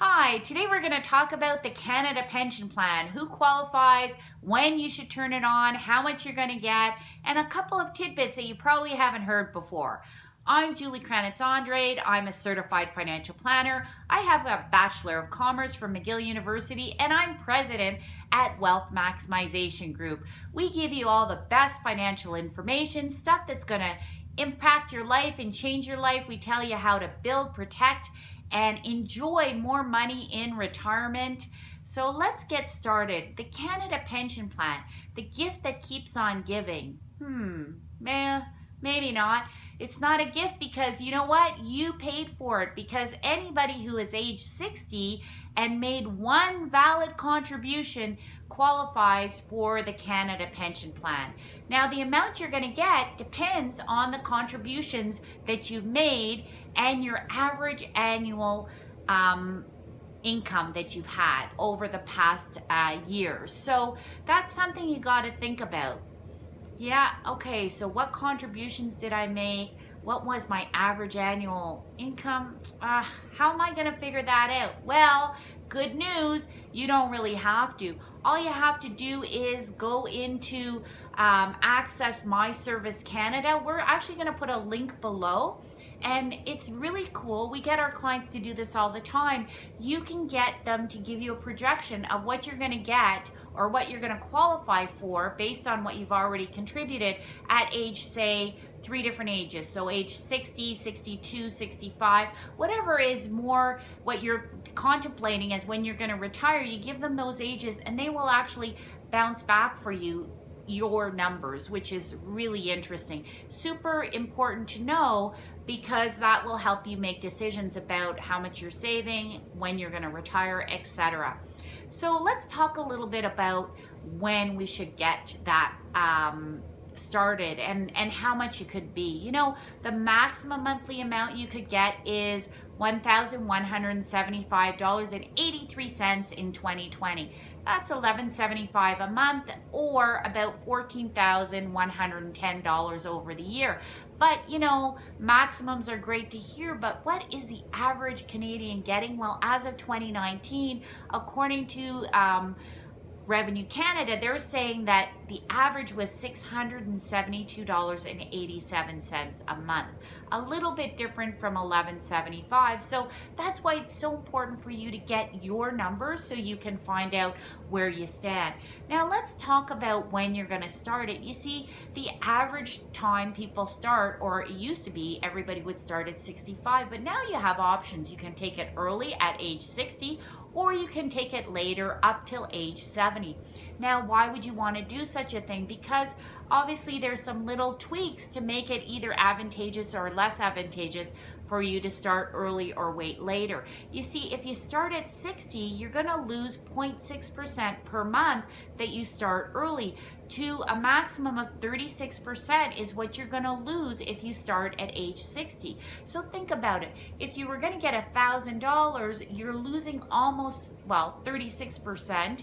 Hi, today we're going to talk about the Canada Pension Plan, who qualifies, when you should turn it on, how much you're going to get, and a couple of tidbits that you probably haven't heard before. I'm Julie Kranitz. I'm a certified financial planner. I have a Bachelor of Commerce from McGill University, and I'm president at Wealth Maximization Group. We give you all the best financial information, stuff that's going to impact your life and change your life. We tell you how to build, protect, and enjoy more money in retirement. So let's get started. The Canada Pension Plan, the gift that keeps on giving. Maybe not. It's not a gift because you know what? You paid for it, because anybody who is age 60 and made one valid contribution qualifies for the Canada Pension Plan. Now, the amount you're going to get depends on the contributions that you've made and your average annual income that you've had over the past years. So that's something you got to think about. Yeah, okay, so what contributions did I make? What was my average annual income? How am I going to figure that out? Well, good news, you don't really have to. All you have to do is go into Access My Service Canada. We're actually going to put a link below. And it's really cool. We get our clients to do this all the time. You can get them to give you a projection of what you're going to get or what you're going to qualify for based on what you've already contributed at age, say, 3 different ages. So age 60, 62, 65, whatever is more what you're contemplating as when you're going to retire, you give them those ages and they will actually bounce back for you your numbers, which is really interesting. Super important to know, because that will help you make decisions about how much you're saving, when you're going to retire, etc. So let's talk a little bit about when we should get that started and how much it could be. You know, the maximum monthly amount you could get is $1,175.83 in 2020. That's $1,175 a month, or about $14,110 over the year. But you know, maximums are great to hear, but what is the average Canadian getting? Well, as of 2019, according to Revenue Canada, they're saying that the average was $672.87 a month. A little bit different from $1,175. So that's why it's so important for you to get your numbers so you can find out where you stand. Now let's talk about when you're going to start it. You see, the average time people start, or it used to be everybody would start at 65, but now you have options. You can take it early at age 60, or you can take it later up till age 70. Now, why would you want to do such a thing? Because obviously there's some little tweaks to make it either advantageous or less advantageous for you to start early or wait later. You see, if you start at 60, you're going to lose 0.6% per month that you start early. To a maximum of 36% is what you're going to lose if you start at age 60. So think about it. If you were going to get $1,000, you're losing almost, 36%.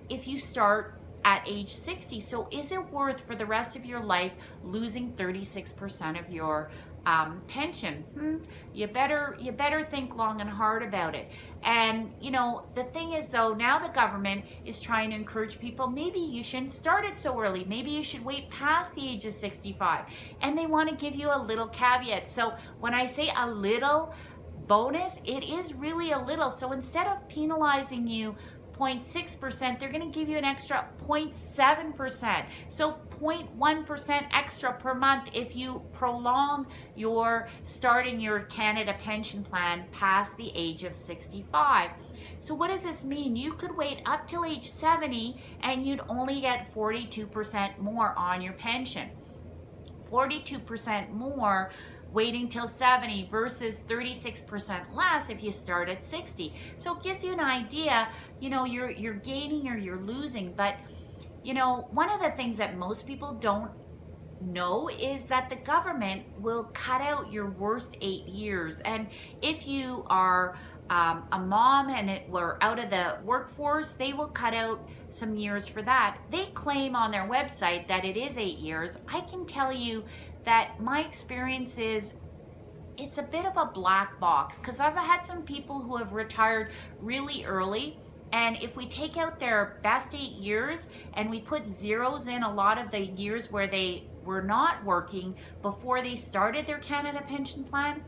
If you start at age 60. So is it worth for the rest of your life losing 36% of your pension? You better think long and hard about it. And you know, the thing is though, now the government is trying to encourage people, maybe you shouldn't start it so early. Maybe you should wait past the age of 65. And they want to give you a little caveat. So when I say a little bonus, it is really a little. So instead of penalizing you 0.6%, they're going to give you an extra 0.7%. So 0.1% extra per month if you prolong your starting your Canada pension plan past the age of 65. So what does this mean? You could wait up till age 70 and you'd only get 42% more on your pension. 42% more waiting till 70 versus 36% less if you start at 60. So it gives you an idea, you know, you're gaining or you're losing. But you know, one of the things that most people don't know is that the government will cut out your worst 8 years. And if you are a mom and we're out of the workforce, they will cut out some years for that. They claim on their website that it is 8 years. I can tell you that my experience is it's a bit of a black box, because I've had some people who have retired really early, and if we take out their best 8 years and we put zeros in a lot of the years where they were not working before they started their Canada pension plan,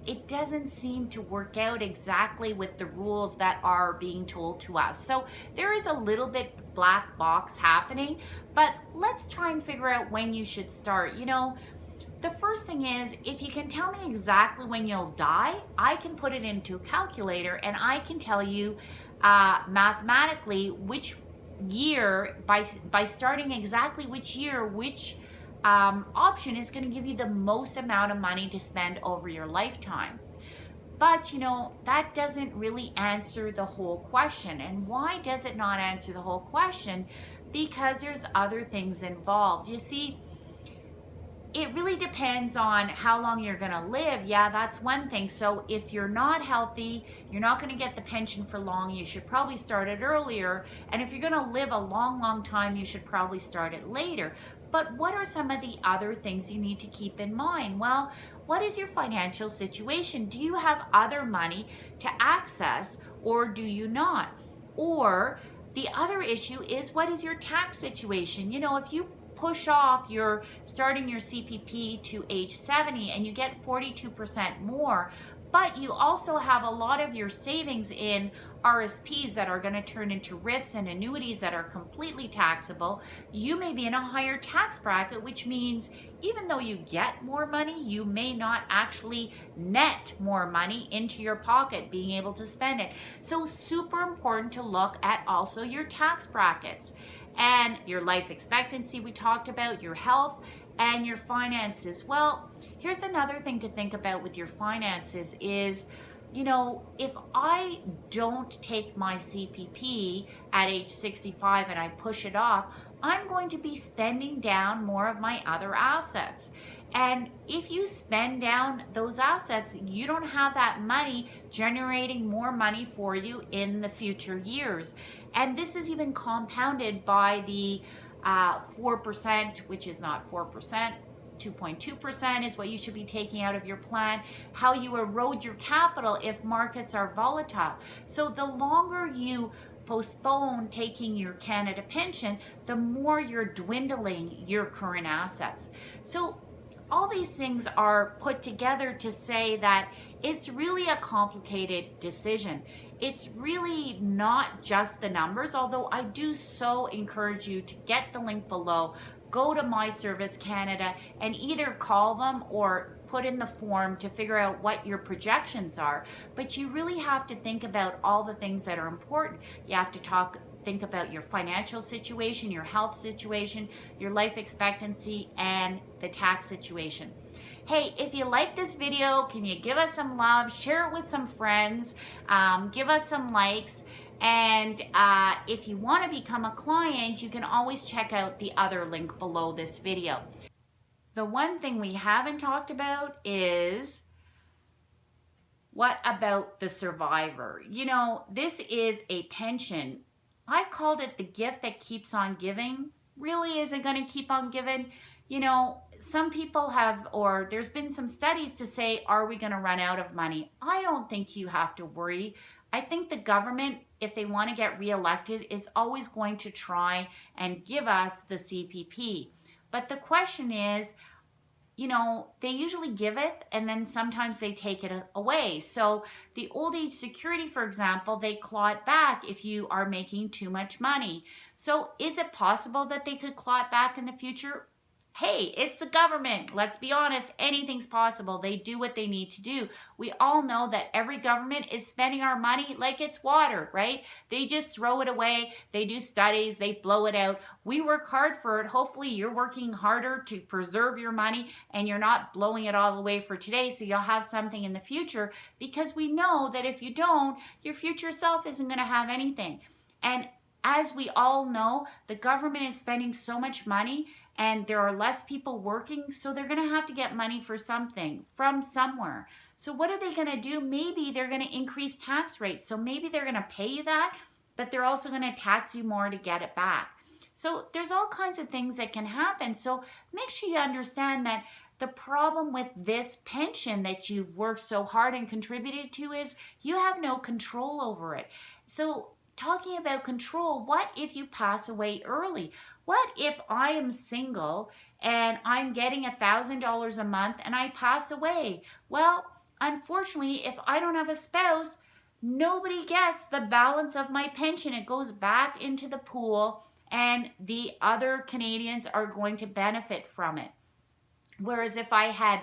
it doesn't seem to work out exactly with the rules that are being told to us. So there is a little bit black box happening, but let's try and figure out when you should start. The first thing is, if you can tell me exactly when you'll die, I can put it into a calculator and I can tell you mathematically which year, by starting exactly which year, which option is going to give you the most amount of money to spend over your lifetime. But that doesn't really answer the whole question. And why does it not answer the whole question? Because there's other things involved. You see, it really depends on how long you're going to live. Yeah, that's one thing. So if you're not healthy, you're not going to get the pension for long. You should probably start it earlier. And if you're going to live a long, long time, you should probably start it later. But what are some of the other things you need to keep in mind? Well, what is your financial situation? Do you have other money to access, or do you not? Or the other issue is, what is your tax situation? If you push off your starting your CPP to age 70 and you get 42% more, but you also have a lot of your savings in RSPs that are going to turn into RIFs and annuities that are completely taxable, you may be in a higher tax bracket, which means even though you get more money, you may not actually net more money into your pocket, being able to spend it. So super important to look at also your tax brackets and your life expectancy we talked about, your health, and your finances. Well, here's another thing to think about with your finances is, if I don't take my CPP at age 65 and I push it off, I'm going to be spending down more of my other assets. And if you spend down those assets, you don't have that money generating more money for you in the future years. And this is even compounded by the 4%, which is not 4%, 2.2% is what you should be taking out of your plan, how you erode your capital if markets are volatile. So the longer you postpone taking your Canada pension, the more you're dwindling your current assets. So all these things are put together to say that it's really a complicated decision. It's really not just the numbers, although I do so encourage you to get the link below, go to My Service Canada and either call them or put in the form to figure out what your projections are. But you really have to think about all the things that are important. You have to think about your financial situation, your health situation, your life expectancy, and the tax situation. Hey, if you like this video, can you give us some love, share it with some friends, give us some likes, and if you want to become a client, you can always check out the other link below this video. The one thing we haven't talked about is, what about the survivor? This is a pension. I called it the gift that keeps on giving. Really, is it going to keep on giving? Some people there's been some studies to say, are we going to run out of money? I don't think you have to worry. I think the government, if they want to get reelected, is always going to try and give us the CPP. But the question is, they usually give it and then sometimes they take it away. So the old age security, for example, they claw it back if you are making too much money. So is it possible that they could claw it back in the future? Hey, it's the government. Let's be honest, anything's possible. They do what they need to do. We all know that every government is spending our money like it's water, right? They just throw it away. They do studies, they blow it out. We work hard for it. Hopefully you're working harder to preserve your money and you're not blowing it all away for today, so you'll have something in the future, because we know that if you don't, your future self isn't going to have anything. And as we all know, the government is spending so much money and there are less people working, so they're going to have to get money for something from somewhere. So what are they going to do? Maybe they're going to increase tax rates. So maybe they're going to pay you that, but they're also going to tax you more to get it back. So there's all kinds of things that can happen. So make sure you understand that The problem with this pension that you've worked so hard and contributed to is you have no control over it. So talking about control, what if you pass away early? What if I am single and I'm getting $1,000 a month and I pass away? Well, unfortunately, if I don't have a spouse, nobody gets the balance of my pension. It goes back into the pool and the other Canadians are going to benefit from it. Whereas if I had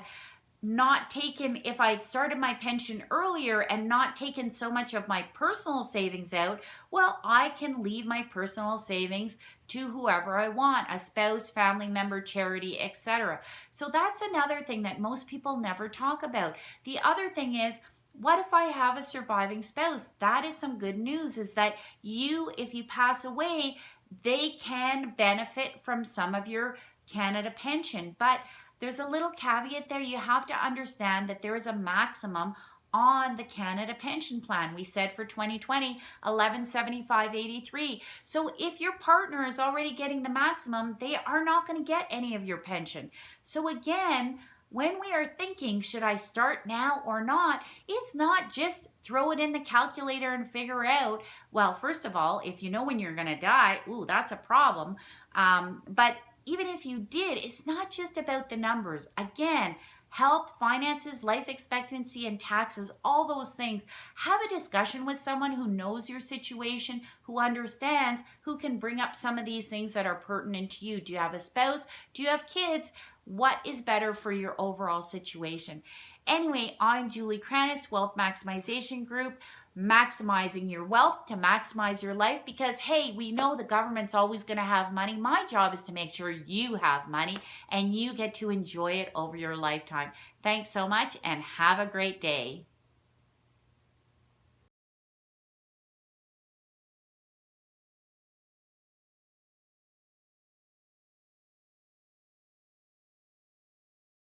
started my pension earlier and not taken so much of my personal savings out, well, I can leave my personal savings to whoever I want, a spouse, family member, charity, etc. So that's another thing that most people never talk about. The other thing is, what if I have a surviving spouse? That is some good news, is that if you pass away, they can benefit from some of your Canada pension. But there's a little caveat there. You have to understand that there is a maximum on the Canada pension plan. We said for 2020, $1175.83. So if your partner is already getting the maximum, they are not going to get any of your pension. So again, when we are thinking, should I start now or not, it's not just throw it in the calculator and figure out, well, first of all, if you know when you're going to die, that's a problem. But even if you did, it's not just about the numbers. Again, health, finances, life expectancy, and taxes, all those things. Have a discussion with someone who knows your situation, who understands, who can bring up some of these things that are pertinent to you. Do you have a spouse? Do you have kids? What is better for your overall situation? Anyway, I'm Julie Kranitz, Wealth Maximization Group, maximizing your wealth to maximize your life, because hey, we know the government's always going to have money. My job is to make sure you have money and you get to enjoy it over your lifetime. Thanks so much and have a great day.